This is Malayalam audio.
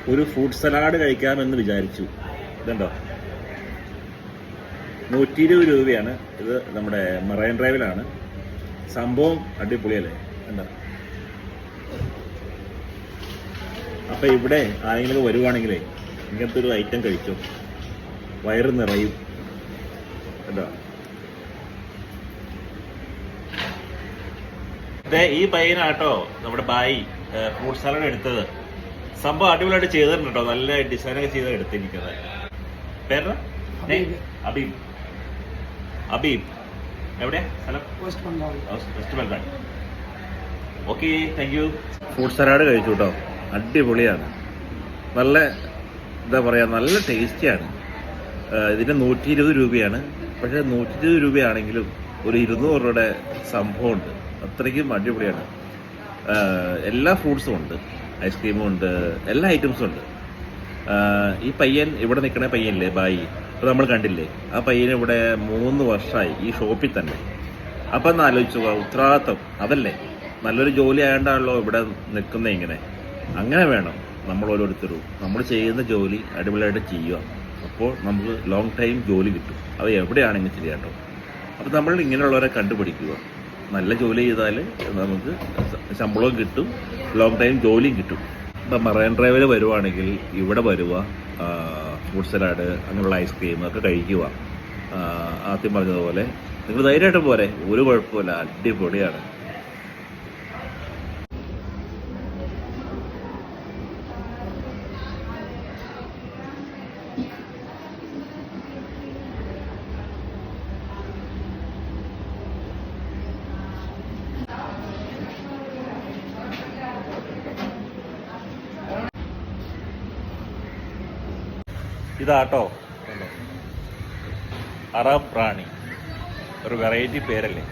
ഒരു ഫ്രൂട്ട് സലാഡ് കഴിക്കാമെന്ന് വിചാരിച്ചു. ഇതുണ്ടോ, 120 രൂപയാണ്. ഇത് നമ്മുടെ മറൈൻ ഡ്രൈവിലാണ്. സംഭവം അടിപൊളിയല്ലേ, എന്താ. അപ്പം ഇവിടെ ആരെങ്കിലും വരുവാണെങ്കിലേ ഇങ്ങനത്തെ ഒരു ഐറ്റം കഴിച്ചു, വയറ് നിറയും. എന്താ ഈ പയ്യനാട്ടോ നമ്മുടെ ബായി ഫ്രൂട്ട് സലാഡ് എടുത്തത്. സംഭവം അടിപൊളിയായിട്ട് ചെയ്തിട്ടുണ്ട് കേട്ടോ, നല്ല ഡിസൈനൊക്കെ ചെയ്ത് എടുത്തിരിക്കുന്നത്. പേര് അബീബ്. അബീബ് എവിടെയാ സ്ഥലം? West Bengal. Okay, thank you. Fruit salad കഴിച്ചു കേട്ടോ, അടിപൊളിയാണ്. നല്ല എന്താ പറയുക, നല്ല ടേസ്റ്റിയാണ്. ഇതിന് 120 രൂപയാണ്. പക്ഷേ 120 രൂപയാണെങ്കിലും ഒരു 200 രൂപയുടെ സംഭവമുണ്ട്. അത്രയ്ക്കും അടിപൊളിയാണ്. എല്ലാ ഫ്രൂട്ട്സും ഉണ്ട്, ഐസ്ക്രീമും ഉണ്ട്, എല്ലാ ഐറ്റംസും ഉണ്ട്. ഈ പയ്യൻ ഇവിടെ നിൽക്കണ പയ്യനില്ലേ ബായി, അപ്പോൾ നമ്മൾ കണ്ടില്ലേ, ആ പയ്യന് ഇവിടെ 3 വർഷമായി ഈ ഷോപ്പിൽ തന്നെ. അപ്പം ഒന്ന് ആലോചിച്ചു, ഉത്തരവാദിത്തം അതല്ലേ. നല്ലൊരു ജോലി ആയതുകൊണ്ടാണല്ലോ ഇവിടെ നിൽക്കുന്നത്. ഇങ്ങനെ അങ്ങനെ വേണം നമ്മൾ ഓരോരുത്തരും. നമ്മൾ ചെയ്യുന്ന ജോലി അടിപൊളിയായിട്ട് ചെയ്യുക. അപ്പോൾ നമുക്ക് ലോങ് ടൈം ജോലി കിട്ടും. അത് എവിടെയാണെങ്കിലും ശരി കേട്ടോ. അപ്പോൾ നമ്മൾ ഇങ്ങനെയുള്ളവരെ കണ്ടുപിടിക്കുക. നല്ല ജോലി ചെയ്താൽ നമുക്ക് ശമ്പളവും കിട്ടും, ലോങ് ടൈം ജോലിയും കിട്ടും. ഇപ്പം മറൈൻ ഡ്രൈവിൽ വരുവാണെങ്കിൽ ഇവിടെ വരുക, ഫ്രൂട്ട് സലാഡ് അങ്ങനെയുള്ള ഐസ്ക്രീം ഒക്കെ കഴിക്കുക. ആദ്യം പറഞ്ഞതുപോലെ നിങ്ങൾ ധൈര്യമായിട്ട് പോരെ, ഒരു കുഴപ്പമില്ല, അടിപൊളിയാണ്. ഇതാട്ടോ അറബ് റാണി, ഒരു വെറൈറ്റി പേരല്ലേ.